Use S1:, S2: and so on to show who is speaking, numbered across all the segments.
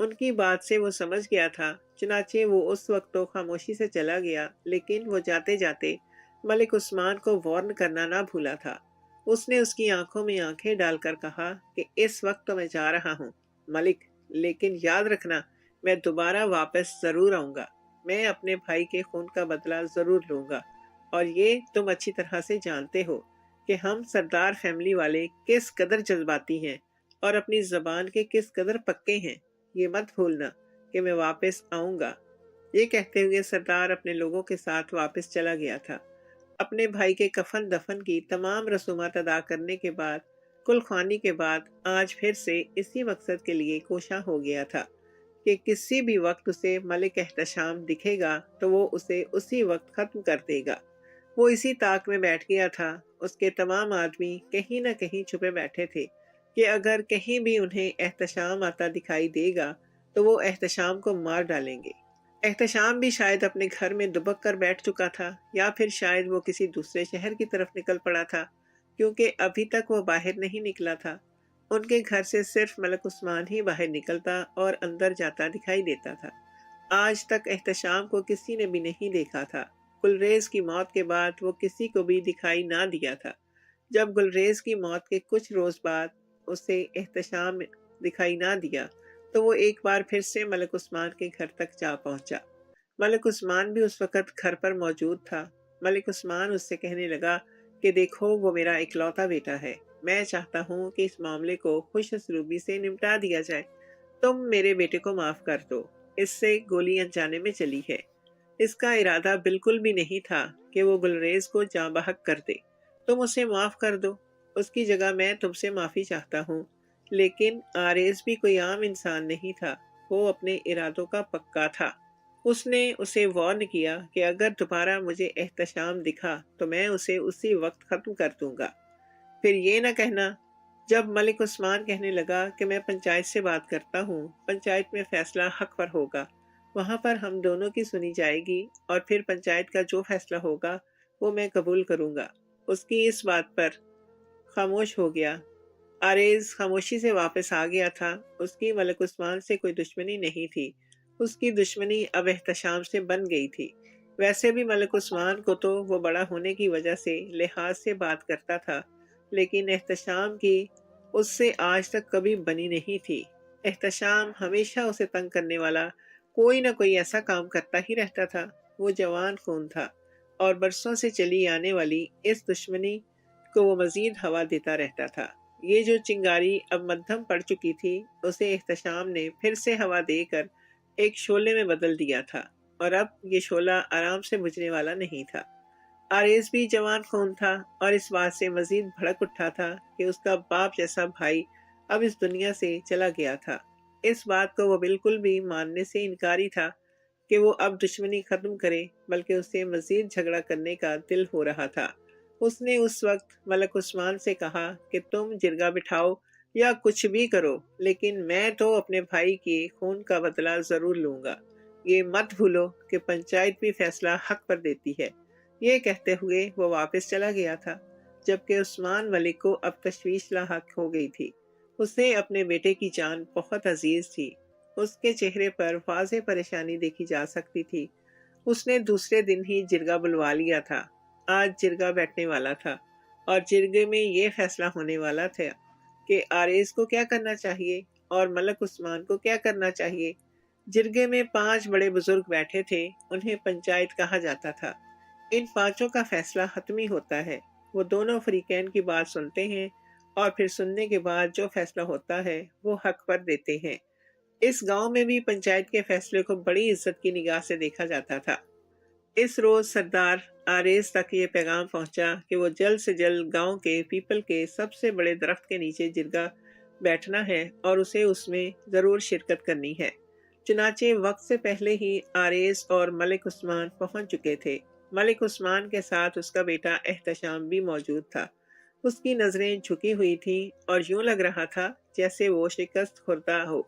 S1: ان کی بات سے وہ سمجھ گیا تھا، چنانچہ وہ اس وقت تو خاموشی سے چلا گیا، لیکن وہ جاتے جاتے ملک عثمان کو وارن کرنا نہ بھولا تھا۔ اس نے اس کی آنکھوں میں آنکھیں ڈال کر کہا کہ اس وقت تو میں جا رہا ہوں ملک، لیکن یاد رکھنا میں دوبارہ واپس ضرور آؤں گا۔ میں اپنے بھائی کے خون کا بدلہ ضرور لوں گا، اور یہ تم اچھی طرح سے جانتے ہو کہ ہم سردار فیملی والے کس قدر جذباتی ہیں اور اپنی زبان کے کس قدر پکے ہیں۔ یہ مت بھولنا کہ میں واپس آؤں گا۔ یہ کہتے ہوئے سردار اپنے لوگوں کے ساتھ واپس چلا گیا تھا۔ اپنے بھائی کے کفن دفن کی تمام رسومات ادا کرنے کے بعد، کل خوانی کے بعد، آج پھر سے اسی مقصد کے لیے کوشاں ہو گیا تھا کہ کسی بھی وقت اسے ملک احتشام دکھے گا تو وہ اسے اسی وقت ختم کر دے گا۔ وہ اسی طاق میں بیٹھ گیا تھا۔ اس کے تمام آدمی کہیں نہ کہیں چھپے بیٹھے تھے کہ اگر کہیں بھی انہیں احتشام آتا دکھائی دے گا تو وہ احتشام کو مار ڈالیں گے۔ احتشام بھی شاید اپنے گھر میں دبک کر بیٹھ چکا تھا، یا پھر شاید وہ کسی دوسرے شہر کی طرف نکل پڑا تھا، کیونکہ ابھی تک وہ باہر نہیں نکلا تھا۔ ان کے گھر سے صرف ملک عثمان ہی باہر نکلتا اور اندر جاتا دکھائی دیتا تھا۔ آج تک احتشام کو کسی نے بھی نہیں دیکھا تھا۔ گلریز کی موت کے بعد وہ کسی کو بھی دکھائی نہ دیا تھا۔ جب گلریز کی موت کے کچھ روز بعد اسے احتشام دکھائی نہ دیا تو وہ ایک بار پھر سے ملک عثمان کے گھر تک جا پہنچا۔ ملک عثمان بھی اس وقت گھر پر موجود تھا۔ ملک عثمان اس سے کہنے لگا کہ دیکھو، وہ میرا اکلوتا بیٹا ہے۔ میں چاہتا ہوں کہ اس معاملے کو خوش اسلوبی سے نمٹا دیا جائے۔ تم میرے بیٹے کو معاف کر دو۔ اس سے گولی انجانے میں چلی ہے۔ اس کا ارادہ بالکل بھی نہیں تھا کہ وہ گلریز کو جاں بحق کر دے۔ تم اسے معاف کر دو۔ اس کی جگہ میں تم سے معافی چاہتا ہوں۔ لیکن آریز بھی کوئی عام انسان نہیں تھا۔ وہ اپنے ارادوں کا پکا تھا۔ اس نے اسے وارن کیا کہ اگر دوبارہ مجھے احتشام دکھا تو میں اسے اسی وقت ختم کر دوں گا۔ پھر یہ نہ کہنا۔ جب ملک عثمان کہنے لگا کہ میں پنچایت سے بات کرتا ہوں، پنچایت میں فیصلہ حق پر ہوگا، وہاں پر ہم دونوں کی سنی جائے گی، اور پھر پنچایت کا جو فیصلہ ہوگا وہ میں قبول کروں گا، اس کی اس بات پر خاموش ہو گیا۔ آریز خاموشی سے واپس آ گیا تھا۔ اس کی ملک عثمان سے کوئی دشمنی نہیں تھی۔ اس کی دشمنی اب احتشام سے بن گئی تھی۔ ویسے بھی ملک عثمان کو تو وہ بڑا ہونے کی وجہ سے لحاظ سے بات کرتا تھا، لیکن احتشام کی اس سے آج تک کبھی بنی نہیں تھی۔ احتشام ہمیشہ اسے تنگ کرنے والا کوئی نہ کوئی ایسا کام کرتا ہی رہتا تھا۔ وہ جوان خون تھا، اور برسوں سے چلی آنے والی اس دشمنی کو وہ مزید ہوا دیتا رہتا تھا۔ یہ جو چنگاری اب مدھم پڑ چکی تھی، اسے احتشام نے پھر سے ہوا دے کر ایک شعلے میں بدل دیا تھا، اور اب یہ شعلہ آرام سے بجھنے والا نہیں تھا۔ آریز بھی جوان خون تھا، اور اس بات سے مزید بھڑک اٹھا تھا کہ اس کا باپ جیسا بھائی اب اس دنیا سے چلا گیا تھا۔ اس بات کو وہ بالکل بھی ماننے سے انکاری تھا کہ وہ اب دشمنی ختم کرے، بلکہ اسے مزید جھگڑا کرنے کا دل ہو رہا تھا۔ اس نے اس وقت ملک عثمان سے کہا کہ تم جرگہ بٹھاؤ یا کچھ بھی کرو، لیکن میں تو اپنے بھائی کے خون کا بدلہ ضرور لوں گا۔ یہ مت بھولو کہ پنچایت بھی فیصلہ حق پر دیتی ہے۔ یہ کہتے ہوئے وہ واپس چلا گیا تھا، جبکہ عثمان ملک کو اب تشویش لاحق ہو گئی تھی۔ اسے اپنے بیٹے کی جان بہت عزیز تھی۔ اس کے چہرے پر واضح پریشانی دیکھی جا سکتی تھی۔ اس نے دوسرے دن ہی جرگہ بلوا لیا تھا۔ آج جرگہ بیٹھنے والا تھا، اور جرگے میں یہ فیصلہ ہونے والا تھا کہ آریز کو کیا کرنا چاہیے اور ملک عثمان کو کیا کرنا چاہیے۔ جرگے میں 5 بڑے بزرگ بیٹھے تھے، انہیں پنچایت کہا جاتا تھا۔ ان 5 کا فیصلہ حتمی ہوتا ہے۔ وہ دونوں فریقین کی بات سنتے ہیں، اور پھر سننے کے بعد جو فیصلہ ہوتا ہے وہ حق پر دیتے ہیں۔ اس گاؤں میں بھی پنچایت کے فیصلے کو بڑی عزت کی نگاہ سے دیکھا جاتا تھا۔ اس روز سردار آریز تک یہ پیغام پہنچا کہ وہ جلد سے جلد گاؤں کے پیپل کے سب سے بڑے درخت کے نیچے جرگہ بیٹھنا ہے، اور اسے اس میں ضرور شرکت کرنی ہے۔ چنانچہ وقت سے پہلے ہی آریز اور ملک عثمان پہنچ چکے تھے۔ ملک عثمان کے ساتھ اس کا بیٹا احتشام بھی موجود تھا۔ اس کی نظریں جھکی ہوئی تھیں، اور یوں لگ رہا تھا جیسے وہ شکست خوردہ ہو۔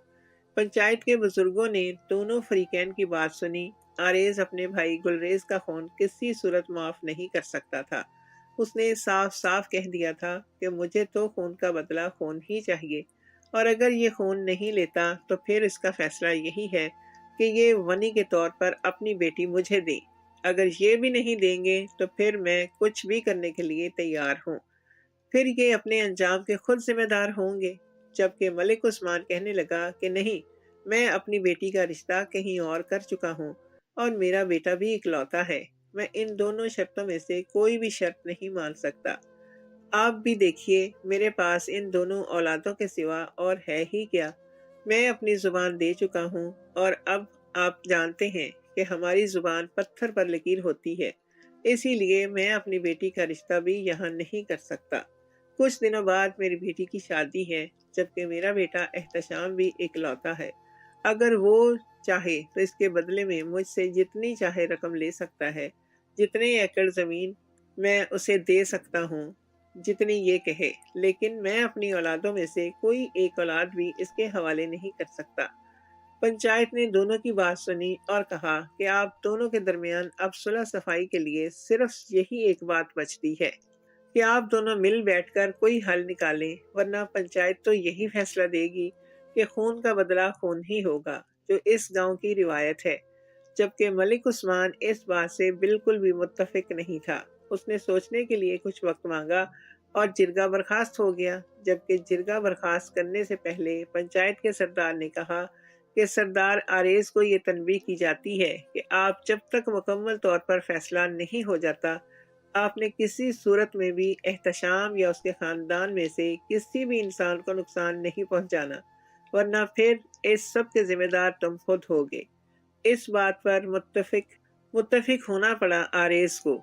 S1: پنچایت کے بزرگوں نے دونوں فریقین کی بات سنی۔ آریز اپنے بھائی گلریز کا خون کسی صورت معاف نہیں کر سکتا تھا۔ اس نے صاف صاف کہہ دیا تھا کہ مجھے تو خون کا بدلہ خون ہی چاہیے، اور اگر یہ خون نہیں لیتا تو پھر اس کا فیصلہ یہی ہے کہ یہ ونی کے طور پر اپنی بیٹی مجھے دیں۔ اگر یہ بھی نہیں دیں گے تو پھر میں کچھ بھی کرنے کے لیے تیار ہوں۔ پھر یہ اپنے انجام کے خود ذمہ دار ہوں گے۔ جبکہ ملک عثمان کہنے لگا کہ نہیں، میں اپنی بیٹی کا رشتہ کہیں اور کر چکا ہوں اور میرا بیٹا بھی اکلوتا ہے۔ میں ان دونوں شرطوں میں سے کوئی بھی شرط نہیں مان سکتا۔ آپ بھی دیکھیے، میرے پاس ان دونوں اولادوں کے سوا اور ہے ہی کیا۔ میں اپنی زبان دے چکا ہوں اور اب آپ جانتے ہیں کہ ہماری زبان پتھر پر لکیر ہوتی ہے، اسی لیے میں اپنی بیٹی کا رشتہ بھی یہاں نہیں کر سکتا۔ کچھ دنوں بعد میری بیٹی کی شادی ہے، جبکہ میرا بیٹا احتشام بھی اکلوتا ہے۔ اگر وہ چاہے تو اس کے بدلے میں مجھ سے جتنی چاہے رقم لے سکتا ہے، جتنے ایکڑ زمین میں اسے دے سکتا ہوں، جتنی یہ کہے، لیکن میں اپنی اولادوں میں سے کوئی ایک اولاد بھی اس کے حوالے نہیں کر سکتا۔ پنچایت نے دونوں کی بات سنی اور کہا کہ آپ دونوں کے درمیان اب صلح صفائی کے لیے صرف یہی ایک بات بچتی ہے کہ آپ دونوں مل بیٹھ کر کوئی حل نکالیں، ورنہ پنچایت تو یہی فیصلہ دے گی کہ خون کا بدلہ خون ہی ہوگا، جو اس گاؤں کی روایت ہے۔ جبکہ ملک عثمان اس بات سے بالکل بھی متفق نہیں تھا۔ اس نے سوچنے کے لیے کچھ وقت مانگا اور جرگہ برخاست ہو گیا۔ جبکہ جرگہ برخاست کرنے سے پہلے پنچایت کے سردار نے کہا کہ سردار آریز کو یہ تنبیہ کی جاتی ہے کہ آپ جب تک مکمل طور پر فیصلہ نہیں ہو جاتا، آپ نے کسی صورت میں بھی احتشام یا اس کے خاندان میں سے کسی بھی انسان کو نقصان نہیں پہنچانا، ورنہ پھر اس سب کے ذمہ دار تم خود ہوگے۔ اس بات پر متفق ہونا پڑا آریز کو،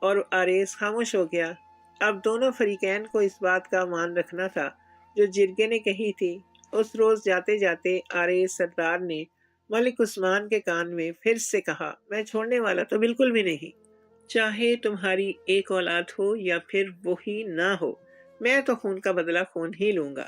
S1: اور آریز خاموش ہو گیا۔ اب دونوں فریقین کو اس بات کا مان رکھنا تھا جو جرگے نے کہی تھی۔ اس روز جاتے جاتے آریز سردار نے ملک عثمان کے کان میں پھر سے کہا، میں چھوڑنے والا تو بالکل بھی نہیں، چاہے تمہاری ایک اولاد ہو یا پھر وہی نہ ہو، میں تو خون کا بدلہ خون ہی لوں گا۔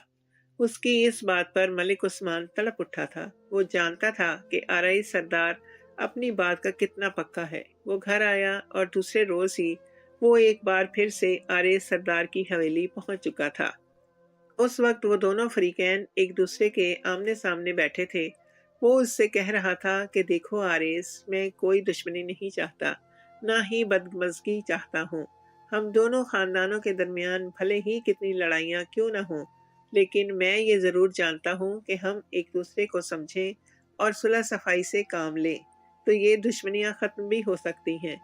S1: اس کی اس بات پر ملک عثمان تڑپ اٹھا تھا۔ وہ جانتا تھا کہ آرائی سردار اپنی بات کا کتنا پکا ہے۔ وہ گھر آیا اور دوسرے روز ہی وہ ایک بار پھر سے آرائی سردار کی حویلی پہنچ چکا تھا۔ اس وقت وہ دونوں فریقین ایک دوسرے کے آمنے سامنے بیٹھے تھے۔ وہ اس سے کہہ رہا تھا کہ دیکھو آریز، میں کوئی دشمنی نہیں چاہتا، نہ ہی بدمزگی چاہتا ہوں۔ ہم دونوں خاندانوں کے درمیان بھلے ہی کتنی لڑائیاں کیوں نہ ہوں، لیکن میں یہ ضرور جانتا ہوں کہ ہم ایک دوسرے کو سمجھیں اور صلح صفائی سے کام لیں تو یہ دشمنیاں ختم بھی ہو سکتی ہیں۔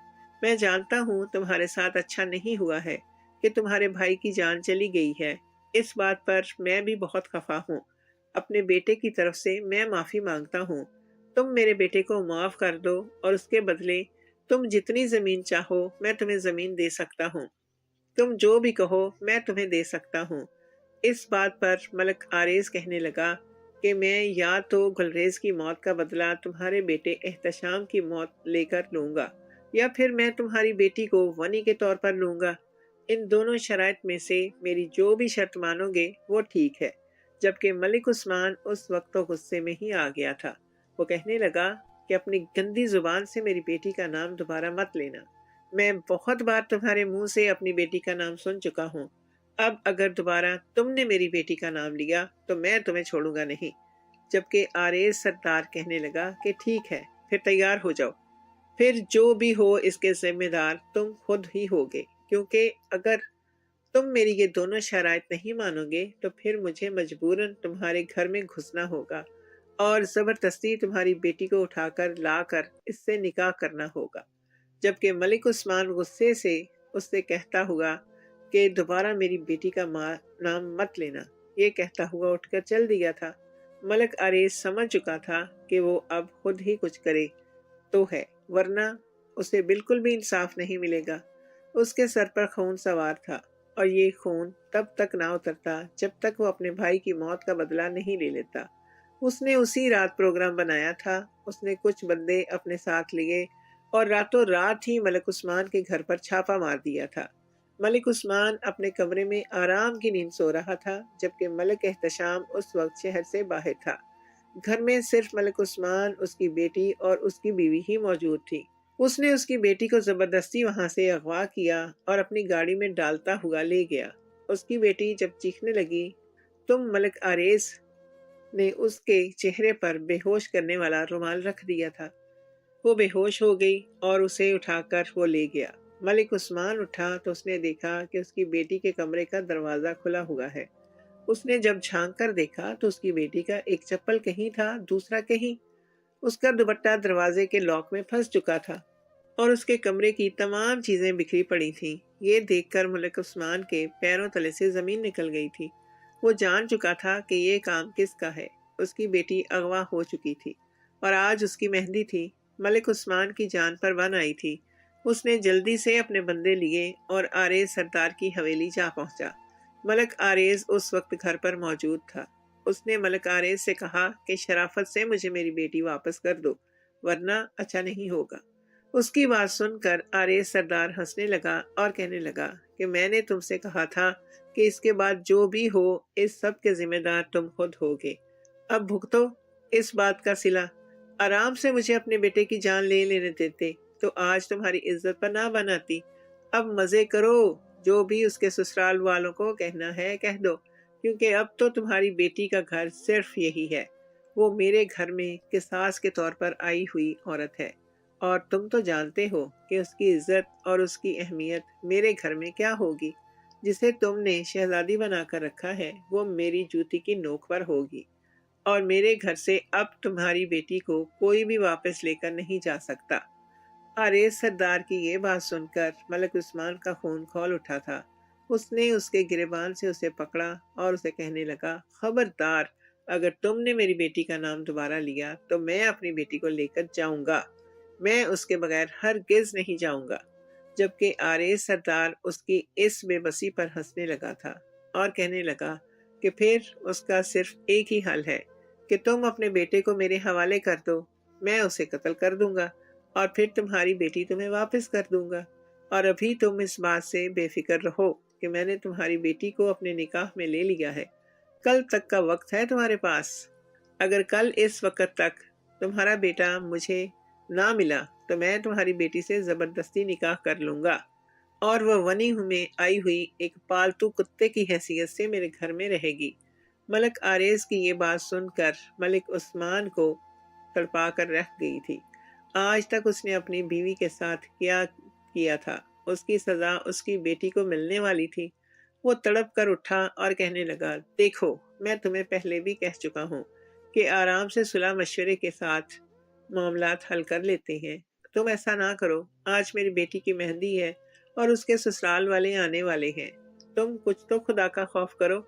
S1: میں جانتا ہوں تمہارے ساتھ اچھا نہیں ہوا ہے کہ تمہارے بھائی کی جان چلی گئی ہے۔ اس بات پر میں بھی بہت خفا ہوں۔ اپنے بیٹے کی طرف سے میں معافی مانگتا ہوں۔ تم میرے بیٹے کو معاف کر دو اور اس کے بدلے تم جتنی زمین چاہو میں تمہیں زمین دے سکتا ہوں۔ تم جو بھی کہو میں تمہیں دے سکتا ہوں۔ اس بات پر ملک آریز کہنے لگا کہ میں یا تو گلریز کی موت کا بدلہ تمہارے بیٹے احتشام کی موت لے کر لوں گا، یا پھر میں تمہاری بیٹی کو ونی کے طور پر لوں گا۔ ان دونوں شرائط میں سے میری جو بھی شرط مانو گے وہ ٹھیک ہے۔ جبکہ ملک عثمان اس وقت تو غصے میں ہی آ گیا تھا۔ وہ کہنے لگا کہ اپنی گندی زبان سے میری بیٹی کا نام دوبارہ مت لینا۔ میں بہت بار تمہارے منہ سے اپنی بیٹی کا نام سن چکا ہوں۔ اب اگر دوبارہ تم نے میری بیٹی کا نام لیا تو میں تمہیں چھوڑوں گا نہیں۔ جبکہ آریز سردار کہنے لگا کہ ٹھیک ہے، پھر تیار ہو جاؤ۔ پھر جو بھی ہو اس کے ذمہ دار تم خود ہی ہوگے، کیونکہ اگر تم میری یہ دونوں شرائط نہیں مانو گے تو پھر مجھے مجبوراً تمہارے گھر میں گھسنا ہوگا اور زبردستی تمہاری بیٹی کو اٹھا کر لا کر اس سے نکاح کرنا ہوگا۔ جبکہ ملک عثمان غصے سے اس سے کہتا ہوا کہ دوبارہ میری بیٹی کا نام مت لینا، یہ کہتا ہوا اٹھ کر چل دیا تھا۔ ملک آریز سمجھ چکا تھا کہ وہ اب خود ہی کچھ کرے تو ہے، ورنہ اسے بالکل بھی انصاف نہیں ملے گا۔ اس کے سر پر خون سوار تھا، اور یہ خون تب تک نہ اترتا جب تک وہ اپنے بھائی کی موت کا بدلہ نہیں لے لیتا۔ اس نے اسی رات پروگرام بنایا تھا۔ اس نے کچھ بندے اپنے ساتھ لیے اور راتوں رات ہی ملک عثمان کے گھر پر چھاپا مار دیا تھا۔ ملک عثمان اپنے کمرے میں آرام کی نیند سو رہا تھا، جبکہ ملک احتشام اس وقت شہر سے باہر تھا۔ گھر میں صرف ملک عثمان، اس کی بیٹی اور اس کی بیوی ہی موجود تھی۔ اس نے اس کی بیٹی کو زبردستی وہاں سے اغوا کیا اور اپنی گاڑی میں ڈالتا ہوا لے گیا۔ اس کی بیٹی جب چیخنے لگی تم ملک آریز نے اس کے چہرے پر بے ہوش کرنے والا رومال رکھ دیا تھا۔ وہ بے ہوش ہو گئی اور اسے اٹھا کر وہ لے گیا۔ ملک عثمان اٹھا تو اس نے دیکھا کہ اس کی بیٹی کے کمرے کا دروازہ کھلا ہوا ہے۔ اس نے جب جھانک کر دیکھا تو اس کی بیٹی کا ایک چپل کہیں تھا، دوسرا کہیں۔ اس کا دوپٹہ دروازے کے لاک میں پھنس چکا تھا اور اس کے کمرے کی تمام چیزیں بکھری پڑی تھیں۔ یہ دیکھ کر ملک عثمان کے پیروں تلے سے زمین نکل گئی تھی۔ وہ جان چکا تھا کہ یہ کام کس کا ہے۔ اس کی بیٹی اغوا ہو چکی تھی اور آج اس کی مہندی تھی۔ ملک عثمان کی جان پر بن آئی تھی۔ اس نے جلدی سے اپنے بندے لیے اور آریز سردار کی حویلی جا پہنچا۔ ملک آریز اس وقت گھر پر موجود تھا۔ اس نے ملک آریز سے کہا کہ شرافت سے مجھے میری بیٹی واپس کر دو، ورنہ اچھا نہیں ہوگا۔ اس کی بات سن کر آریز سردار ہنسنے لگا اور کہنے لگا کہ میں نے تم سے کہا تھا کہ اس کے بعد جو بھی ہو اس سب کے ذمہ دار تم خود ہوگے۔ اب بھگتو اس بات کا صلہ۔ آرام سے مجھے اپنے بیٹے کی جان لے لینے دیتے تو آج تمہاری عزت پر نہ بناتی۔ اب مزے کرو، جو بھی اس کے سسرال والوں کو کہنا ہے کہہ دو، کیونکہ اب تو تمہاری بیٹی کا گھر صرف یہی ہے۔ وہ میرے گھر میں قصاص کے طور پر آئی ہوئی عورت ہے، اور تم تو جانتے ہو کہ اس کی عزت اور اس کی اہمیت میرے گھر میں کیا ہوگی۔ جسے تم نے شہزادی بنا کر رکھا ہے وہ میری جوتی کی نوک پر ہوگی، اور میرے گھر سے اب تمہاری بیٹی کو کوئی بھی واپس لے کر نہیں جا سکتا۔ آریز سردار کی یہ بات سن کر ملک عثمان کا خون کھول اٹھا تھا۔ اس نے اس کے گریبان سے اسے پکڑا اور اسے کہنے لگا، خبردار، اگر تم نے میری بیٹی کا نام دوبارہ لیا تو میں اپنی بیٹی کو لے کر جاؤں گا۔ میں اس کے بغیر ہرگز نہیں جاؤں گا۔ جبکہ آریز سردار اس کی اس بے بسی پر ہنسنے لگا تھا اور کہنے لگا کہ پھر اس کا صرف ایک ہی حل ہے کہ تم اپنے بیٹے کو میرے حوالے کر دو، میں اسے قتل کر دوں گا اور پھر تمہاری بیٹی تمہیں واپس کر دوں گا۔ اور ابھی تم اس بات سے بے فکر رہو کہ میں نے تمہاری بیٹی کو اپنے نکاح میں لے لیا ہے۔ کل تک کا وقت ہے تمہارے پاس۔ اگر کل اس وقت تک تمہارا بیٹا مجھے نہ ملا تو میں تمہاری بیٹی سے زبردستی نکاح کر لوں گا، اور وہ ونی میں آئی ہوئی ایک پالتو کتے کی حیثیت سے میرے گھر میں رہے گی۔ ملک آریز کی یہ بات سن کر ملک عثمان کو تڑپا کر رہ گئی تھی۔ آج تک اس نے اپنی بیوی کے ساتھ کیا کیا تھا، اس کی سزا اس کی بیٹی کو ملنے والی تھی۔ وہ تڑپ کر اٹھا اور کہنے لگا، دیکھو میں تمہیں پہلے بھی کہہ چکا ہوں کہ آرام سے صلح مشورے کے ساتھ معاملات حل کر لیتے ہیں۔ تم ایسا نہ کرو۔ آج میری بیٹی کی مہندی ہے اور اس کے سسرال والے آنے والے ہیں۔ تم کچھ تو خدا کا خوف کرو۔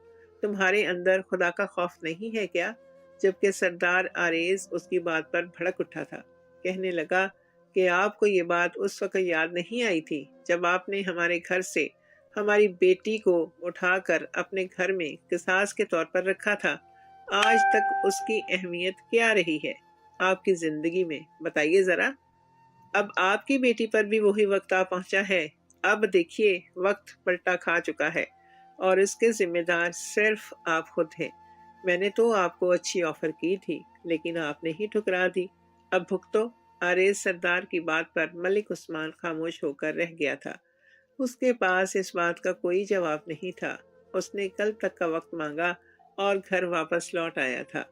S1: تمہارے اندر خدا کا خوف نہیں ہے کیا؟ جبکہ سردار آریز اس کی بات پر بھڑک اٹھا تھا۔ کہنے لگا کہ آپ کو یہ بات اس وقت یاد نہیں آئی تھی جب آپ نے ہمارے گھر سے ہماری بیٹی کو اٹھا کر اپنے گھر میں قصاص کے طور پر رکھا تھا۔ آج تک اس کی اہمیت کیا رہی ہے آپ کی زندگی میں؟ بتائیے ذرا۔ اب آپ کی بیٹی پر بھی وہی وقت آ پہنچا ہے۔ اب دیکھیے وقت پلٹا کھا چکا ہے اور اس کے ذمہ دار صرف آپ خود ہیں۔ میں نے تو آپ کو اچھی آفر کی تھی لیکن آپ نے ہی ٹھکرا دی۔ اب بھگتو۔ آریز سردار کی بات پر ملک عثمان خاموش ہو کر رہ گیا تھا۔ اس کے پاس اس بات کا کوئی جواب نہیں تھا۔ اس نے کل تک کا وقت مانگا اور گھر واپس لوٹ آیا تھا۔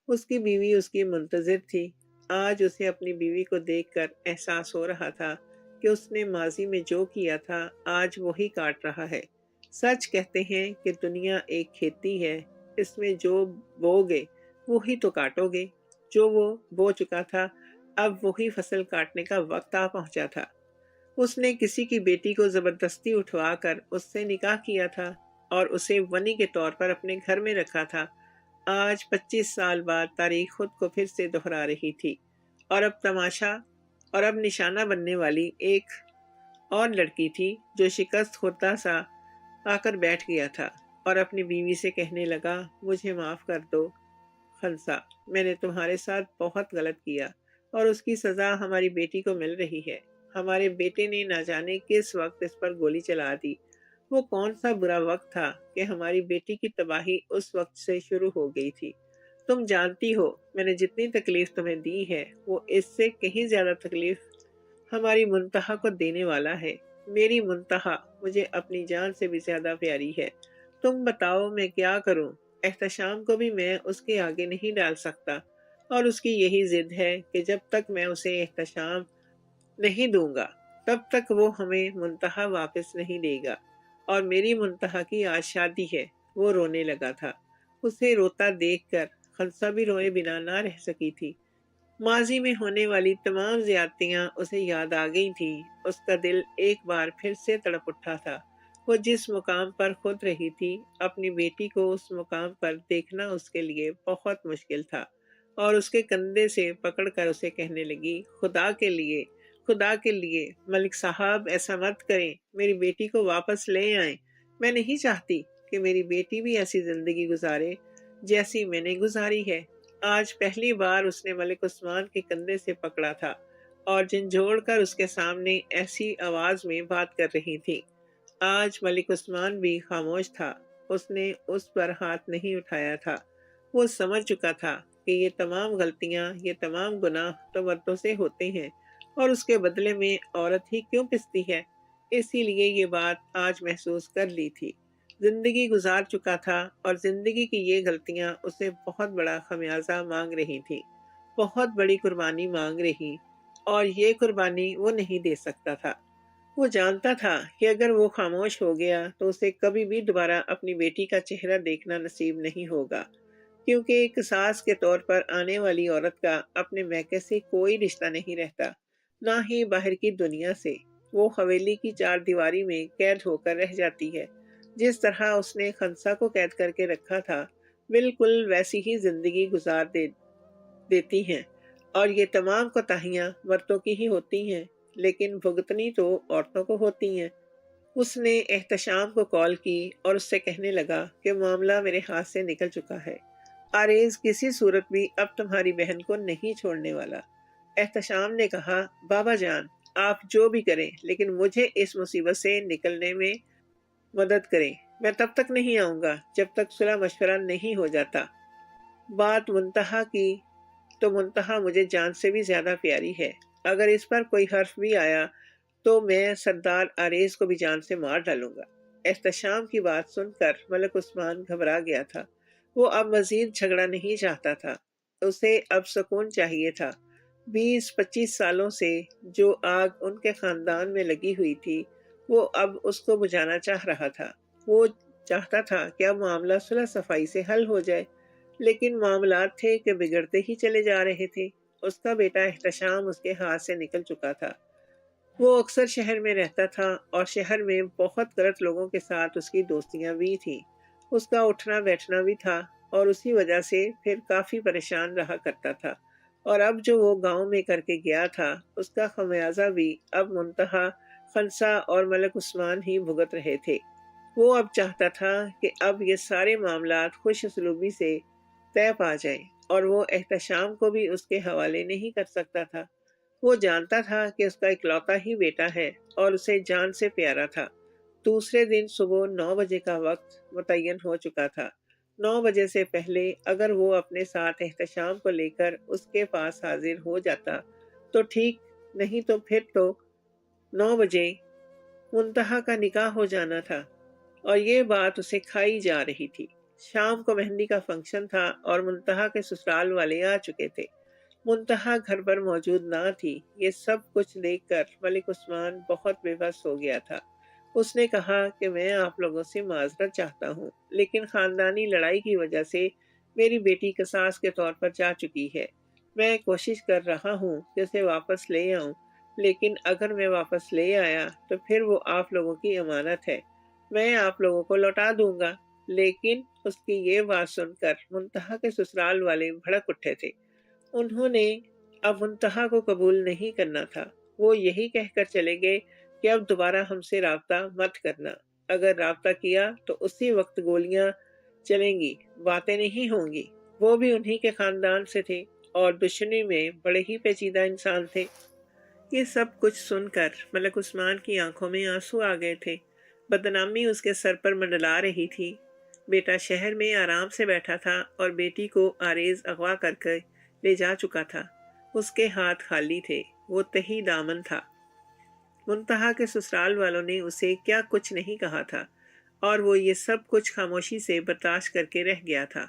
S1: اس کی بیوی اس کی منتظر تھی۔ آج اسے اپنی بیوی کو دیکھ کر احساس ہو رہا تھا کہ اس نے ماضی میں جو کیا تھا آج وہی کاٹ رہا ہے۔ سچ کہتے ہیں کہ دنیا ایک کھیتی ہے، اس میں جو بوگے وہی تو کاٹو گے۔ جو وہ بو چکا تھا اب وہی فصل کاٹنے کا وقت آ پہنچا تھا۔ اس نے کسی کی بیٹی کو زبردستی اٹھوا کر اس سے نکاح کیا تھا اور اسے ونی کے طور پر اپنے گھر میں رکھا تھا۔ آج 25 سال بعد تاریخ خود کو پھر سے دہرا رہی تھی، اور اب تماشا اور اب نشانہ بننے والی ایک اور لڑکی تھی جو شکست خوردہ سا آ کر بیٹھ گیا تھا اور اپنی بیوی سے کہنے لگا، مجھے معاف کر دو خنسا، میں نے تمہارے ساتھ بہت غلط کیا اور اس کی سزا ہماری بیٹی کو مل رہی ہے۔ ہمارے بیٹے نے نہ جانے کس وقت اس پر گولی چلا دی۔ وہ کون سا برا وقت تھا کہ ہماری بیٹی کی تباہی اس وقت سے شروع ہو گئی تھی۔ تم جانتی ہو میں نے جتنی تکلیف تمہیں دی ہے وہ اس سے کہیں زیادہ تکلیف ہماری منتہا کو دینے والا ہے۔ میری منتہا مجھے اپنی جان سے بھی زیادہ پیاری ہے۔ تم بتاؤ میں کیا کروں؟ احتشام کو بھی میں اس کے آگے نہیں ڈال سکتا، اور اس کی یہی ضد ہے کہ جب تک میں اسے احتشام نہیں دوں گا تب تک وہ ہمیں منتہا واپس نہیں دے گا، اور میری منتہا کی آج شادی ہے۔ وہ رونے لگا تھا۔ اسے روتا دیکھ کر خنسا بھی روئے بنا نہ رہ سکی تھی۔ ماضی میں ہونے والی تمام زیادتیاں اسے یاد آ گئی تھیں۔ اس کا دل ایک بار پھر سے تڑپ اٹھا تھا۔ وہ جس مقام پر خود رہی تھی، اپنی بیٹی کو اس مقام پر دیکھنا اس کے لیے بہت مشکل تھا، اور اس کے کندھے سے پکڑ کر اسے کہنے لگی، خدا کے لیے ملک صاحب ایسا مت کریں، میری بیٹی کو واپس لے آئیں۔ میں نہیں چاہتی کہ میری بیٹی بھی ایسی زندگی گزارے جیسی میں نے گزاری ہے۔ آج پہلی بار اس نے ملک عثمان کے کندھے سے پکڑا تھا اور جھنجھوڑ کر اس کے سامنے ایسی آواز میں بات کر رہی تھی۔ آج ملک عثمان بھی خاموش تھا۔ اس نے اس پر ہاتھ نہیں اٹھایا تھا۔ وہ سمجھ چکا تھا کہ یہ تمام غلطیاں، یہ تمام گناہ تو مردوں سے ہوتے ہیں، اور اس کے بدلے میں عورت ہی کیوں پستی ہے۔ اسی لیے یہ بات آج محسوس کر لی تھی۔ زندگی گزار چکا تھا، اور زندگی کی یہ غلطیاں اسے بہت بڑا خمیازہ مانگ رہی تھی، بہت بڑی قربانی مانگ رہی، اور یہ قربانی وہ نہیں دے سکتا تھا۔ وہ جانتا تھا کہ اگر وہ خاموش ہو گیا تو اسے کبھی بھی دوبارہ اپنی بیٹی کا چہرہ دیکھنا نصیب نہیں ہوگا، کیونکہ ایک ساس کے طور پر آنے والی عورت کا اپنے میکے سے کوئی رشتہ نہیں رہتا، نہ ہی باہر کی دنیا سے۔ وہ حویلی کی چار دیواری میں قید ہو کر رہ جاتی ہے۔ جس طرح اس نے خنسا کو قید کر کے رکھا تھا، بالکل ویسی ہی زندگی گزار دیتی ہیں، اور یہ تمام کوتاہیاں مردوں کی ہی ہوتی ہیں، لیکن بھگتنی تو عورتوں کو ہوتی ہیں۔ اس نے احتشام کو کال کی اور اس سے کہنے لگا کہ معاملہ میرے ہاتھ سے نکل چکا ہے۔ آریز کسی صورت بھی اب تمہاری بہن کو نہیں چھوڑنے والا۔ احتشام نے کہا، بابا جان، آپ جو بھی کریں لیکن مجھے اس مصیبت سے نکلنے میں مدد کریں۔ میں تب تک نہیں آؤں گا جب تک صلح مشورہ نہیں ہو جاتا۔ بات منتہا کی تو منتہا مجھے جان سے بھی زیادہ پیاری ہے۔ اگر اس پر کوئی حرف بھی آیا تو میں سردار آریز کو بھی جان سے مار ڈالوں گا۔ احتشام کی بات سن کر ملک عثمان گھبرا گیا تھا۔ وہ اب مزید جھگڑا نہیں چاہتا تھا۔ اسے اب سکون چاہیے تھا۔ 20-25 سالوں سے جو آگ ان کے خاندان میں لگی ہوئی تھی، وہ اب اس کو بجھانا چاہ رہا تھا۔ وہ چاہتا تھا کہ اب معاملہ صلح صفائی سے حل ہو جائے، لیکن معاملات تھے کہ بگڑتے ہی چلے جا رہے تھے۔ اس کا بیٹا احتشام اس کے ہاتھ سے نکل چکا تھا۔ وہ اکثر شہر میں رہتا تھا، اور شہر میں بہت غلط لوگوں کے ساتھ اس کی دوستیاں بھی تھیں۔ اس کا اٹھنا بیٹھنا بھی تھا، اور اسی وجہ سے پھر کافی پریشان رہا کرتا تھا۔ اور اب جو وہ گاؤں میں کر کے گیا تھا، اس کا خمیازہ بھی اب منتہا، خنسا اور ملک عثمان ہی بھگت رہے تھے۔ وہ اب چاہتا تھا کہ اب یہ سارے معاملات خوش اسلوبی سے طے پا جائیں، اور وہ احتشام کو بھی اس کے حوالے نہیں کر سکتا تھا۔ وہ جانتا تھا کہ اس کا اکلوتا ہی بیٹا ہے، اور اسے جان سے پیارا تھا۔ دوسرے دن صبح 9 بجے کا وقت متعین ہو چکا تھا۔ 9 بجے سے پہلے اگر وہ اپنے ساتھ احتشام کو لے کر اس کے پاس حاضر ہو جاتا تو ٹھیک، نہیں تو پھر تو 9 بجے منتہا کا نکاح ہو جانا تھا، اور یہ بات اسے کھائی جا رہی تھی۔ شام کو مہندی کا فنکشن تھا، اور منتہا کے سسرال والے آ چکے تھے۔ منتہا گھر پر موجود نہ تھی۔ یہ سب کچھ دیکھ کر ملک عثمان بہت بے بس ہو گیا تھا۔ اس نے کہا کہ میں آپ لوگوں سے معذرت چاہتا ہوں، لیکن خاندانی لڑائی کی وجہ سے میری بیٹی قصاص کے طور پر جا چکی ہے۔ میں کوشش کر رہا ہوں کہ اسے واپس لے آؤں، لیکن اگر میں واپس لے آیا تو پھر وہ آپ لوگوں کی امانت ہے۔ میں آپ لوگوں کو لوٹا دوں گا۔ لیکن اس کی یہ بات سن کر منتہا کے سسرال والے بھڑک اٹھے تھے۔ انہوں نے اب منتہا کو قبول نہیں کرنا تھا۔ وہ یہی کہہ کر چلے گئے کہ اب دوبارہ ہم سے رابطہ مت کرنا۔ اگر رابطہ کیا تو اسی وقت گولیاں چلیں گی، باتیں نہیں ہوں گی۔ وہ بھی انہی کے خاندان سے تھے، اور دشمنی میں بڑے ہی پیچیدہ انسان تھے۔ یہ سب کچھ سن کر ملک عثمان کی آنکھوں میں آنسو آ گئے تھے۔ بدنامی اس کے سر پر منڈلا رہی تھی۔ بیٹا شہر میں آرام سے بیٹھا تھا، اور بیٹی کو آریز اغوا کر کے لے جا چکا تھا۔ اس کے ہاتھ خالی تھے، وہ تہی دامن تھا۔ منتہا کے سسرال والوں نے اسے کیا کچھ نہیں کہا تھا۔ اور وہ یہ سب کچھ خاموشی سے برداشت کر کے رہ گیا تھا۔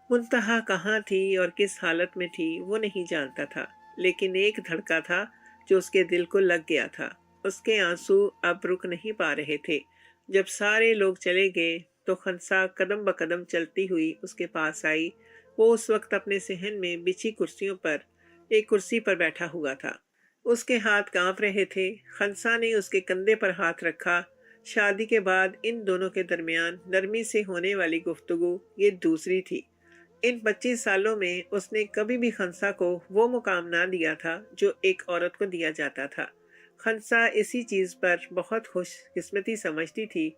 S1: منتہا کہاں تھی اور کس حالت میں تھی وہ نہیں جانتا تھا، لیکن ایک دھڑکا تھا جو اس کے دل کو لگ گیا تھا۔ اس کے آنسو اب رک نہیں پا رہے تھے۔ جب سارے لوگ چلے گئے تو خنسا قدم بقدم چلتی ہوئی اس کے پاس آئی۔ وہ اس وقت اپنے صحن میں بچھی کرسیوں پر ایک کرسی پر بیٹھا ہوا تھا۔ اس کے ہاتھ کانپ رہے تھے۔ خنسا نے اس کے کندھے پر ہاتھ رکھا۔ شادی کے بعد ان دونوں کے درمیان نرمی سے ہونے والی گفتگو یہ دوسری تھی۔ ان 25 سالوں میں اس نے کبھی بھی خنسا کو وہ مقام نہ دیا تھا جو ایک عورت کو دیا جاتا تھا۔ خنسا اسی چیز پر بہت خوش قسمتی سمجھتی تھی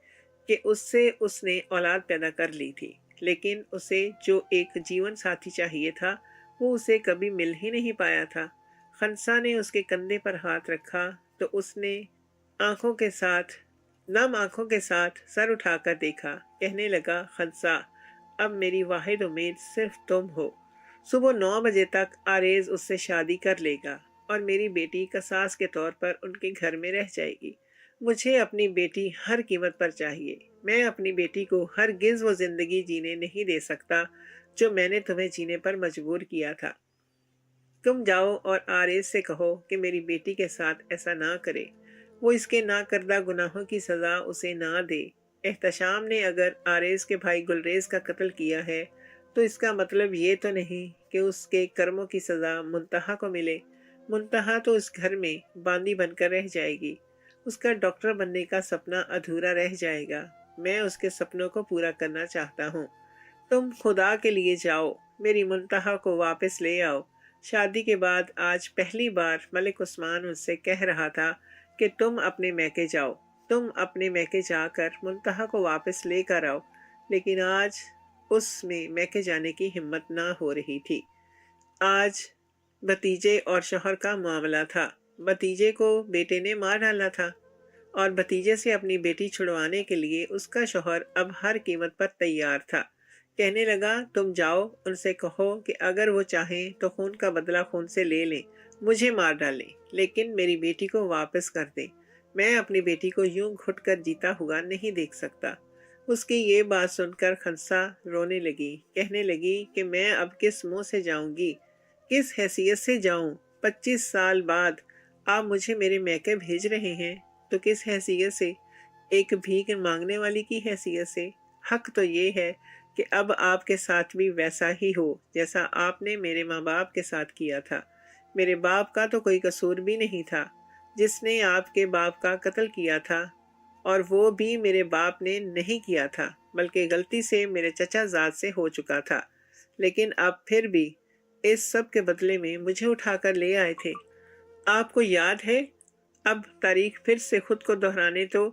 S1: کہ اس نے اولاد پیدا کر لی تھی، لیکن اسے جو ایک جیون ساتھی چاہیے تھا وہ اسے کبھی مل ہی نہیں پایا تھا۔ خنسا نے اس کے کندھے پر ہاتھ رکھا تو اس نے نم آنکھوں کے ساتھ سر اٹھا کر دیکھا۔ کہنے لگا، خنسا، اب میری واحد امید صرف تم ہو۔ صبح 9 بجے تک آریز اس سے شادی کر لے گا اور میری بیٹی قصاص کے طور پر ان کے گھر میں رہ جائے گی۔ مجھے اپنی بیٹی ہر قیمت پر چاہیے۔ میں اپنی بیٹی کو ہرگز وہ زندگی جینے نہیں دے سکتا جو میں نے تمہیں جینے پر مجبور کیا تھا۔ تم جاؤ اور آریز سے کہو کہ میری بیٹی کے ساتھ ایسا نہ کرے۔ وہ اس کے نہ کردہ گناہوں کی سزا اسے نہ دے۔ احتشام نے اگر آریز کے بھائی گلریز کا قتل کیا ہے تو اس کا مطلب یہ تو نہیں کہ اس کے کرموں کی سزا منتہا کو ملے۔ منتہا تو اس گھر میں باندی بن کر رہ جائے گی۔ اس کا ڈاکٹر بننے کا سپنا ادھورا رہ جائے گا۔ میں اس کے سپنوں کو پورا کرنا چاہتا ہوں۔ تم خدا کے لیے جاؤ، میری منتہا کو واپس لے آؤ۔ شادی کے بعد آج پہلی بار ملک عثمان مجھ سے کہہ رہا تھا کہ تم اپنے میکے جاؤ، تم اپنے میکے جا کر منتہا کو واپس لے کر آؤ، لیکن آج اس میں میکے جانے کی ہمت نہ ہو رہی تھی۔ آج بھتیجے اور شوہر کا معاملہ تھا۔ بھتیجے کو بیٹے نے مار ڈالا تھا اور بھتیجے سے اپنی بیٹی چھڑوانے کے لیے اس کا شوہر اب ہر قیمت پر تیار تھا۔ کہنے لگا، تم جاؤ، ان سے کہو کہ اگر وہ چاہیں تو خون کا بدلہ خون سے لے لیں، مجھے مار ڈالیں، لیکن میری بیٹی کو واپس کر دیں۔ میں اپنی بیٹی کو یوں گھٹ کر جیتا ہوا نہیں دیکھ سکتا۔ اس کی یہ بات سن کر خنسا رونے لگی۔ کہنے لگی کہ میں اب کس منہ سے جاؤں گی، کس حیثیت سے جاؤں؟ 25 سال بعد آپ مجھے میرے میکے بھیج رہے ہیں تو کس حیثیت سے؟ ایک بھیک مانگنے والی کی حیثیت سے۔ حق تو یہ ہے کہ اب آپ کے ساتھ بھی ویسا ہی ہو جیسا آپ نے میرے ماں باپ کے ساتھ کیا تھا۔ میرے باپ کا تو کوئی قصور بھی نہیں تھا، جس نے آپ کے باپ کا قتل کیا تھا، اور وہ بھی میرے باپ نے نہیں کیا تھا، بلکہ غلطی سے میرے چچا زاد سے ہو چکا تھا، لیکن آپ پھر بھی اس سب کے بدلے میں مجھے اٹھا کر لے آئے تھے۔ آپ کو یاد ہے؟ اب تاریخ پھر سے خود کو دہرانے تو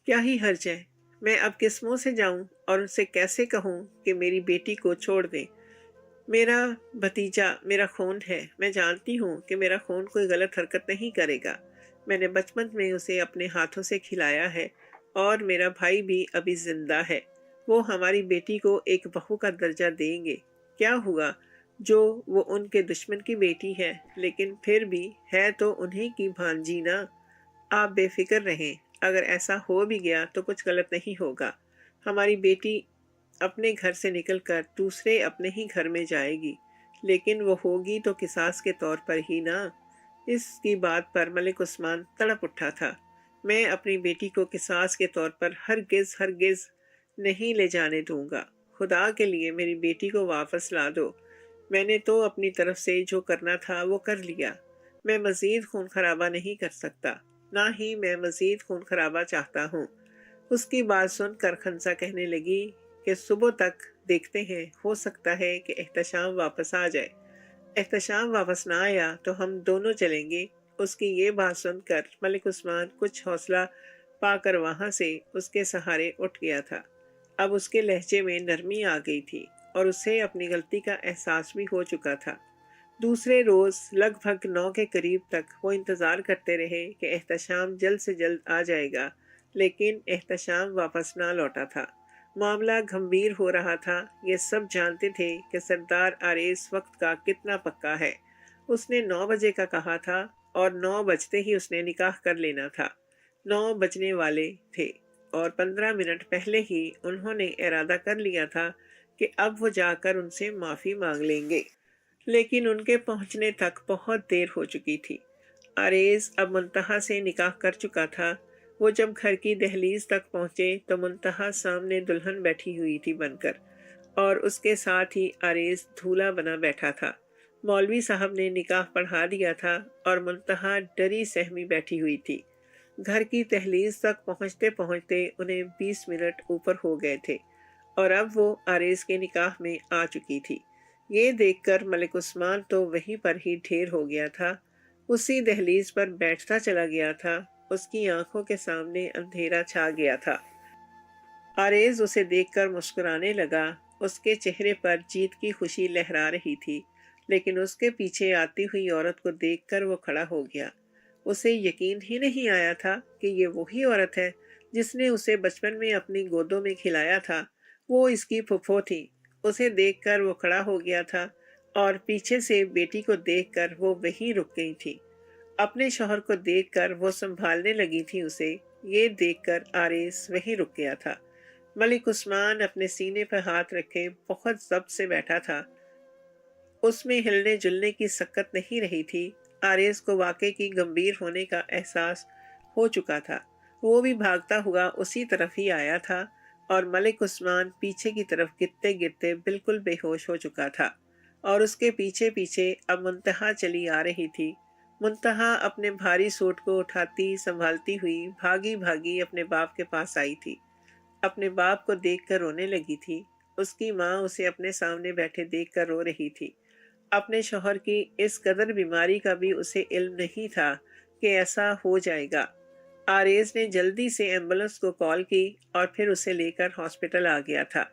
S1: کیا ہی حرج ہے؟ میں اب کس منہ سے جاؤں اور ان سے کیسے کہوں کہ میری بیٹی کو چھوڑ دیں؟ میرا بھتیجا میرا خون ہے۔ میں جانتی ہوں کہ میرا خون کوئی غلط حرکت نہیں کرے گا۔ میں نے بچپن میں اسے اپنے ہاتھوں سے کھلایا ہے، اور میرا بھائی بھی ابھی زندہ ہے۔ وہ ہماری بیٹی کو ایک بہو کا درجہ دیں گے۔ کیا ہوا جو وہ ان کے دشمن کی بیٹی ہے، لیکن پھر بھی ہے تو انہی کی بھانجی نا۔ آپ بے فکر رہیں، اگر ایسا ہو بھی گیا تو کچھ غلط نہیں ہوگا۔ ہماری بیٹی اپنے گھر سے نکل کر دوسرے اپنے ہی گھر میں جائے گی، لیکن وہ ہوگی تو قصاص کے طور پر ہی نا۔ اس کی بات پر ملک عثمان تڑپ اٹھا تھا۔ میں اپنی بیٹی کو قصاص کے طور پر ہرگز نہیں لے جانے دوں گا۔ خدا کے لیے میری بیٹی کو واپس لا دو۔ میں نے تو اپنی طرف سے جو کرنا تھا وہ کر لیا۔ میں مزید خون خرابہ نہیں کر سکتا، نہ ہی میں مزید خون خرابہ چاہتا ہوں۔ اس کی بات سن کر خنسا کہنے لگی کہ صبح تک دیکھتے ہیں، ہو سکتا ہے کہ احتشام واپس آ جائے۔ احتشام واپس نہ آیا تو ہم دونوں چلیں گے۔ اس کی یہ بات سن کر ملک عثمان کچھ حوصلہ پا کر وہاں سے اس کے سہارے اٹھ گیا تھا۔ اب اس کے لہجے میں نرمی آ گئی تھی اور اسے اپنی غلطی کا احساس بھی ہو چکا تھا۔ دوسرے روز لگ بھگ 9 کے قریب تک وہ انتظار کرتے رہے کہ احتشام جلد سے جلد آ جائے گا، لیکن احتشام واپس نہ لوٹا تھا۔ معاملہ گھمبیر ہو رہا تھا۔ یہ سب جانتے تھے کہ سردار آریز وقت کا کتنا پکا ہے۔ اس نے 9 بجے کا کہا تھا اور 9 بجتے ہی اس نے نکاح کر لینا تھا۔ 9 بجنے والے تھے۔ اور 15 منٹ پہلے ہی انہوں نے ارادہ کر لیا تھا کہ اب وہ جا کر ان سے معافی مانگ لیں گے، لیکن ان کے پہنچنے تک بہت دیر ہو چکی تھی۔ آریز اب منتہا سے نکاح کر چکا تھا۔ وہ جب گھر کی دہلیز تک پہنچے تو منتہا سامنے دلہن بیٹھی ہوئی تھی بن کر، اور اس کے ساتھ ہی آریز دھولا بنا بیٹھا تھا۔ مولوی صاحب نے نکاح پڑھا دیا تھا اور منتہا ڈری سہمی بیٹھی ہوئی تھی۔ گھر کی دہلیز تک پہنچتے پہنچتے انہیں 20 منٹ اوپر ہو گئے تھے، اور اب وہ آریز کے نکاح میں آ چکی تھی۔ یہ دیکھ کر ملک عثمان تو وہیں پر ہی ڈھیر ہو گیا تھا، اسی دہلیز پر بیٹھتا چلا گیا تھا۔ اس کی آنکھوں کے سامنے اندھیرا چھا گیا تھا۔ آریز اسے دیکھ کر مسکرانے لگا۔ اس کے چہرے پر جیت کی خوشی لہرا رہی تھی، لیکن اس کے پیچھے آتی ہوئی عورت کو دیکھ کر وہ کھڑا ہو گیا۔ اسے یقین ہی نہیں آیا تھا کہ یہ وہی عورت ہے جس نے اسے بچپن میں اپنی گودوں میں کھلایا تھا۔ وہ اس کی پھپھو تھی۔ اسے دیکھ کر وہ کھڑا ہو گیا تھا اور پیچھے سے بیٹی کو دیکھ کر وہ وہیں رک گئی تھی۔ اپنے شوہر کو دیکھ کر وہ سنبھالنے لگی تھی اسے۔ یہ دیکھ کر آریز وہیں رک گیا تھا۔ ملک عثمان اپنے سینے پر ہاتھ رکھے بہت ضبط سے بیٹھا تھا۔ اس میں ہلنے جلنے کی سکت نہیں رہی تھی۔ آریز کو واقعے کی گمبھیر ہونے کا احساس ہو چکا تھا۔ وہ بھی بھاگتا ہوا اسی طرف ہی آیا تھا، اور ملک عثمان پیچھے کی طرف گرتے گرتے بالکل بے ہوش ہو چکا تھا، اور اس کے پیچھے پیچھے اب منتہا چلی آ رہی تھی۔ منتہا اپنے بھاری سوٹ کو اٹھاتی سنبھالتی ہوئی بھاگی بھاگی اپنے باپ کے پاس آئی تھی۔ اپنے باپ کو دیکھ کر رونے لگی تھی۔ اس کی ماں اسے اپنے سامنے بیٹھے دیکھ کر رو رہی تھی۔ اپنے شوہر کی اس قدر بیماری کا بھی اسے علم نہیں تھا کہ ایسا ہو جائے گا۔ آریز نے جلدی سے ایمبولنس کو کال کی اور پھر اسے لے کر ہاسپٹل آ گیا تھا۔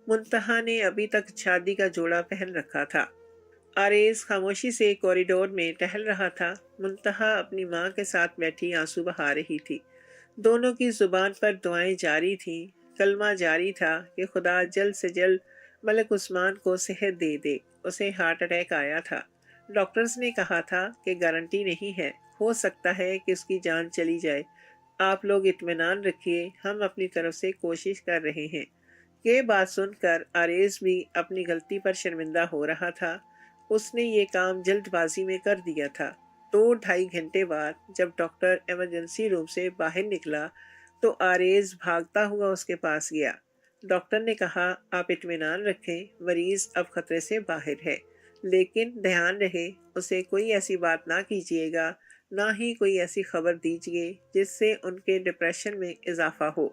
S1: منتہا نے ابھی تک شادی کا جوڑا پہن رکھا تھا۔ آریز خاموشی سے کوریڈور میں ٹہل رہا تھا۔ منتہا اپنی ماں کے ساتھ بیٹھی آنسو بہا رہی تھی۔ دونوں کی زبان پر دعائیں جاری تھیں، کلمہ جاری تھا کہ خدا جلد سے جلد ملک عثمان کو صحت دے دے۔ اسے ہارٹ اٹیک آیا تھا۔ ڈاکٹرز نے کہا تھا کہ گارنٹی نہیں ہے، ہو سکتا ہے کہ اس کی جان چلی جائے۔ آپ لوگ اطمینان رکھیے، ہم اپنی طرف سے کوشش کر رہے ہیں۔ یہ بات سن کر آریز بھی اپنی غلطی پر شرمندہ ہو رہا تھا۔ اس نے یہ کام جلد بازی میں کر دیا تھا۔ 2-2.5 گھنٹے بعد جب ڈاکٹر ایمرجنسی روم سے باہر نکلا تو آریز بھاگتا ہوا اس کے پاس گیا۔ ڈاکٹر نے کہا، آپ اطمینان رکھیں، مریض اب خطرے سے باہر ہے، لیکن دھیان رہے اسے کوئی ایسی بات نہ کیجیے گا، نہ ہی کوئی ایسی خبر دیجیے جس سے ان کے ڈپریشن میں اضافہ ہو،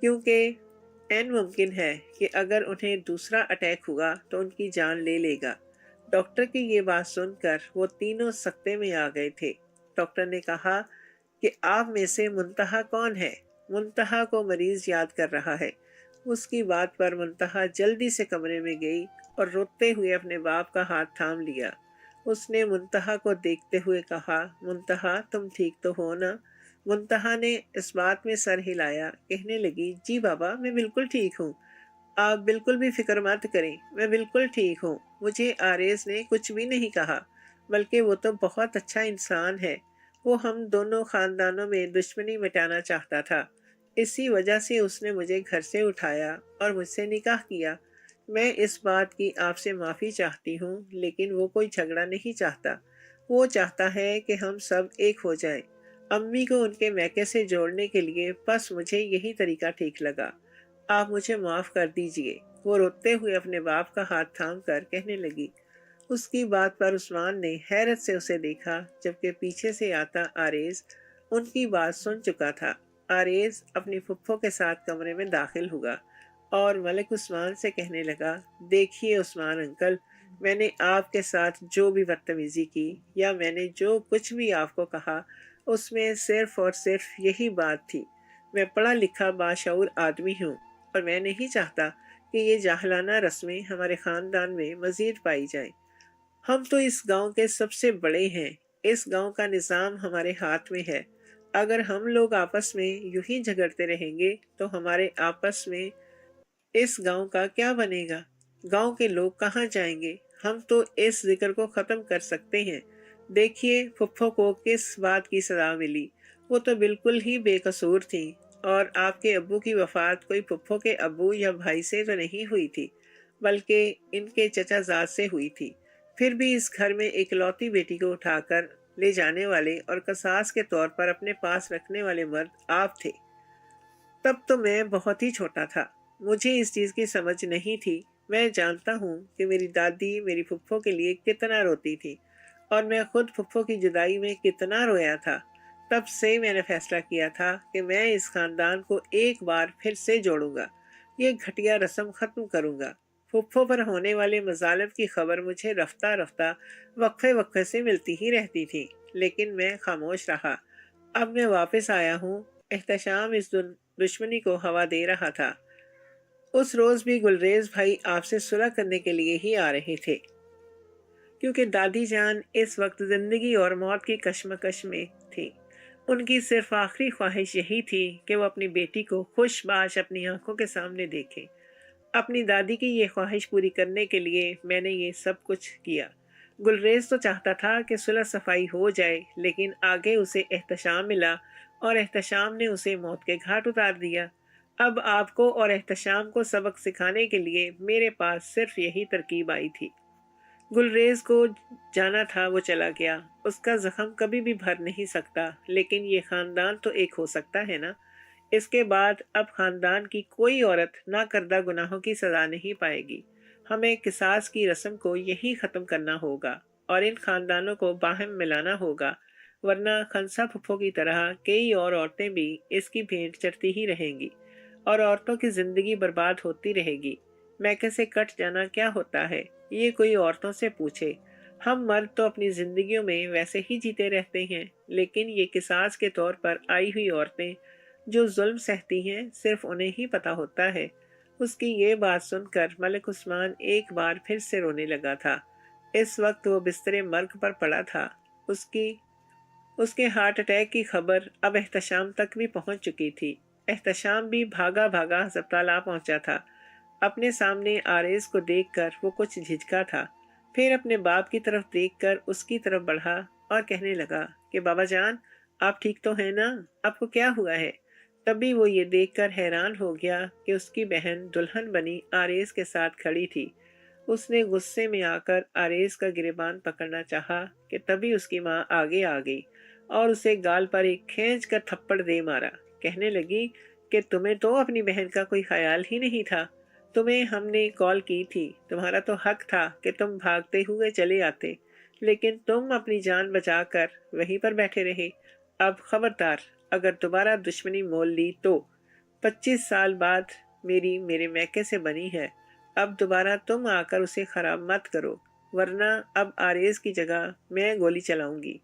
S1: کیونکہ عین ممکن ہے کہ اگر انہیں دوسرا اٹیک ہوا تو ان کی جان لے لے گا۔ ڈاکٹر کی یہ بات سن کر وہ تینوں سکتے میں آ گئے تھے۔ ڈاکٹر نے کہا کہ آپ میں سے منتہا کون ہے؟ منتہا کو مریض یاد کر رہا ہے۔ اس کی بات پر منتہا جلدی سے کمرے میں گئی اور روتے ہوئے اپنے باپ کا ہاتھ تھام لیا۔ اس نے منتہا کو دیکھتے ہوئے کہا، منتہا تم ٹھیک تو ہو نا؟ منتہا نے اس بات میں سر ہلایا، کہنے لگی، جی بابا میں بالکل ٹھیک ہوں، آپ بالکل بھی فکر مت کریں، میں بالکل ٹھیک ہوں۔ مجھے آریز نے کچھ بھی نہیں کہا، بلکہ وہ تو بہت اچھا انسان ہے۔ وہ ہم دونوں خاندانوں میں دشمنی مٹانا چاہتا تھا، اسی وجہ سے اس نے مجھے گھر سے اٹھایا اور مجھ سے نکاح کیا۔ میں اس بات کی آپ سے معافی چاہتی ہوں، لیکن وہ کوئی جھگڑا نہیں چاہتا۔ وہ چاہتا ہے کہ ہم سب ایک ہو جائیں۔ امی کو ان کے میکے سے جوڑنے کے لیے بس مجھے یہی طریقہ ٹھیک لگا۔ آپ مجھے معاف کر دیجئے۔ وہ روتے ہوئے اپنے باپ کا ہاتھ تھام کر کہنے لگی۔ اس کی بات پر عثمان نے حیرت سے اسے دیکھا، جبکہ پیچھے سے آتا آریز ان کی بات سن چکا تھا۔ آریز اپنی پھپھو کے ساتھ کمرے میں داخل ہوا اور ملک عثمان سے کہنے لگا، دیکھیے عثمان انکل، میں نے آپ کے ساتھ جو بھی بدتمیزی کی یا میں نے جو کچھ بھی آپ کو کہا، اس میں صرف اور صرف یہی بات تھی۔ میں پڑھا لکھا باشعور آدمی ہوں اور میں نہیں چاہتا کہ یہ جاہلانہ رسمیں ہمارے خاندان میں مزید پائی جائیں۔ ہم تو اس گاؤں کے سب سے بڑے ہیں، اس گاؤں کا نظام ہمارے ہاتھ میں ہے۔ اگر ہم لوگ آپس میں یوں ہی جھگڑتے رہیں گے تو ہمارے آپس میں اس گاؤں کا کیا بنے گا؟ گاؤں کے لوگ کہاں جائیں گے؟ ہم تو اس ذکر کو ختم کر سکتے ہیں۔ دیکھیے پھپھو کو کس بات کی سزا ملی، وہ تو بالکل ہی بے قصور تھی۔ اور آپ کے ابو کی وفات کوئی پھپھو کے ابو یا بھائی سے تو نہیں ہوئی تھی، بلکہ ان کے چچا زاد سے ہوئی تھی۔ پھر بھی اس گھر میں ایک لوتی بیٹی کو اٹھا کر لے جانے والے اور قصاص کے طور پر اپنے پاس رکھنے والے مرد آپ تھے۔ تب تو میں بہت ہی چھوٹا تھا، مجھے اس چیز کی سمجھ نہیں تھی۔ میں جانتا ہوں کہ میری دادی میری پھپھو کے لیے کتنا روتی تھی، اور میں خود پھپھو کی جدائی میں کتنا رویا تھا۔ تب سے میں نے فیصلہ کیا تھا کہ میں اس خاندان کو ایک بار پھر سے جوڑوں گا، یہ گھٹیا رسم ختم کروں گا۔ پھپھو پر ہونے والے مظالم کی خبر مجھے رفتہ رفتہ وقفے وقفے سے ملتی ہی رہتی تھی، لیکن میں خاموش رہا۔ اب میں واپس آیا ہوں۔ احتشام اس دشمنی کو ہوا دے رہا تھا۔ اس روز بھی گلریز بھائی آپ سے صلح کرنے کے لیے ہی آ رہے تھے، کیونکہ دادی جان اس وقت زندگی اور موت کی کشمکش میں تھی۔ ان کی صرف آخری خواہش یہی تھی کہ وہ اپنی بیٹی کو خوش باش اپنی آنکھوں کے سامنے دیکھیں۔ اپنی دادی کی یہ خواہش پوری کرنے کے لیے میں نے یہ سب کچھ کیا۔ گلریز تو چاہتا تھا کہ صلح صفائی ہو جائے، لیکن آگے اسے احتشام ملا اور احتشام نے اسے موت کے گھاٹ اتار دیا۔ اب آپ کو اور احتشام کو سبق سکھانے کے لیے میرے پاس صرف یہی ترکیب آئی تھی۔ گلریز کو جانا تھا، وہ چلا گیا۔ اس کا زخم کبھی بھی بھر نہیں سکتا، لیکن یہ خاندان تو ایک ہو سکتا ہے نا۔ اس کے بعد اب خاندان کی کوئی عورت نہ کردہ گناہوں کی سزا نہیں پائے گی۔ ہمیں قصاص کی رسم کو یہی ختم کرنا ہوگا اور ان خاندانوں کو باہم ملانا ہوگا، ورنہ خنسا پھپھو کی طرح کئی اور عورتیں بھی اس کی بھینٹ چڑھتی ہی رہیں گی اور عورتوں کی زندگی برباد ہوتی رہے گی۔ میکے سے کٹ جانا کیا ہوتا ہے، یہ کوئی عورتوں سے پوچھے۔ ہم مرد تو اپنی زندگیوں میں ویسے ہی جیتے رہتے ہیں، لیکن یہ قصاص کے طور پر آئی ہوئی عورتیں جو ظلم سہتی ہیں، صرف انہیں ہی پتا ہوتا ہے۔ اس کی یہ بات سن کر ملک عثمان ایک بار پھر سے رونے لگا تھا۔ اس وقت وہ بستر مرگ پر پڑا تھا۔ اس کے ہارٹ اٹیک کی خبر اب احتشام تک بھی پہنچ چکی تھی۔ احتشام بھی بھاگا بھاگا ہسپتال آ پہنچا تھا۔ اپنے سامنے آریز کو دیکھ کر وہ کچھ جھجکا تھا، پھر اپنے باپ کی طرف دیکھ کر اس کی طرف بڑھا اور کہنے لگا کہ بابا جان، آپ ٹھیک تو ہیں نا؟ آپ کو کیا ہوا ہے؟ تبھی وہ یہ دیکھ کر حیران ہو گیا کہ اس کی بہن دلہن بنی آریز کے ساتھ کھڑی تھی۔ اس نے غصے میں آ کر آریز کا گریبان پکڑنا چاہا کہ تبھی اس کی ماں آگے آ گئی اور اسے گال پر ایک کھینچ کر تھپڑ دے مارا۔ کہنے لگی کہ تمہیں تو اپنی بہن کا کوئی خیال ہی نہیں تھا۔ تمہیں ہم نے کال کی تھی، تمہارا تو حق تھا کہ تم بھاگتے ہوئے چلے آتے، لیکن تم اپنی جان بچا کر وہیں پر بیٹھے رہے۔ اب خبردار، اگر دوبارہ دشمنی مول لی تو 25 سال بعد میرے میکے سے بنی ہے۔ اب دوبارہ تم آ کر اسے خراب مت کرو، ورنہ اب آریز کی جگہ میں گولی چلاؤں گی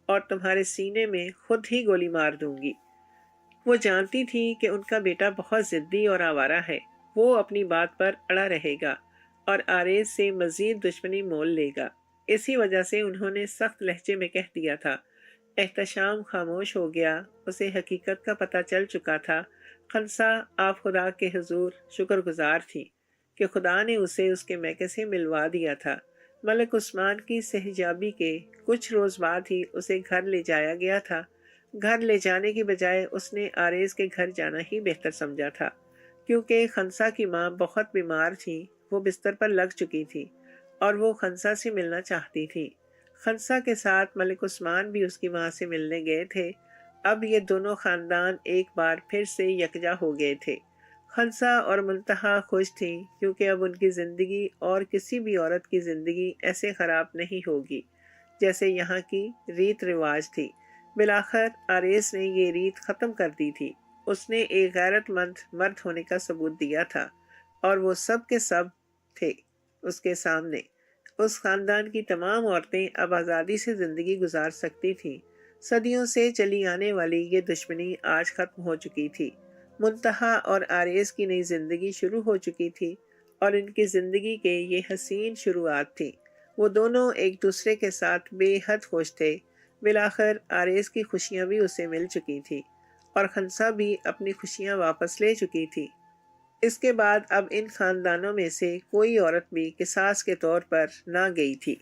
S1: اور تمہارے سینے میں خود ہی گولی مار دوں گی۔ وہ جانتی تھی کہ ان کا بیٹا بہت ضدی اور آوارہ ہے، وہ اپنی بات پر اڑا رہے گا اور آریز سے مزید دشمنی مول لے گا۔ اسی وجہ سے انہوں نے سخت لہجے میں کہہ دیا تھا۔ احتشام خاموش ہو گیا، اسے حقیقت کا پتہ چل چکا تھا۔ خنسا آپ خدا کے حضور شکر گزار تھی کہ خدا نے اسے اس کے میکے سے ملوا دیا تھا۔ ملک عثمان کی صحیحیابی کے کچھ روز بعد ہی اسے گھر لے جایا گیا تھا۔ گھر لے جانے کی بجائے اس نے آریز کے گھر جانا ہی بہتر سمجھا تھا، کیونکہ خنسا کی ماں بہت بیمار تھی، وہ بستر پر لگ چکی تھی اور وہ خنسا سے ملنا چاہتی تھی۔ خنسا کے ساتھ ملک عثمان بھی اس کی ماں سے ملنے گئے تھے۔ اب یہ دونوں خاندان ایک بار پھر سے یکجا ہو گئے تھے۔ خنسا اور منتہا خوش تھیں، کیونکہ اب ان کی زندگی اور کسی بھی عورت کی زندگی ایسے خراب نہیں ہوگی جیسے یہاں کی ریت رواج تھی۔ بالآخر آریز نے یہ ریت ختم کر دی تھی۔ اس نے ایک غیرت مند مرد ہونے کا ثبوت دیا تھا اور وہ سب کے سب تھے اس کے سامنے۔ اس خاندان کی تمام عورتیں اب آزادی سے زندگی گزار سکتی تھیں۔ صدیوں سے چلی آنے والی یہ دشمنی آج ختم ہو چکی تھی۔ منتہا اور آریز کی نئی زندگی شروع ہو چکی تھی اور ان کی زندگی کے یہ حسین شروعات تھی۔ وہ دونوں ایک دوسرے کے ساتھ بے حد خوش تھے۔ بالآخر آریز کی خوشیاں بھی اسے مل چکی تھی اور خنسا بھی اپنی خوشیاں واپس لے چکی تھی۔ اس کے بعد اب ان خاندانوں میں سے کوئی عورت بھی قصاص کے طور پر نہ گئی تھی۔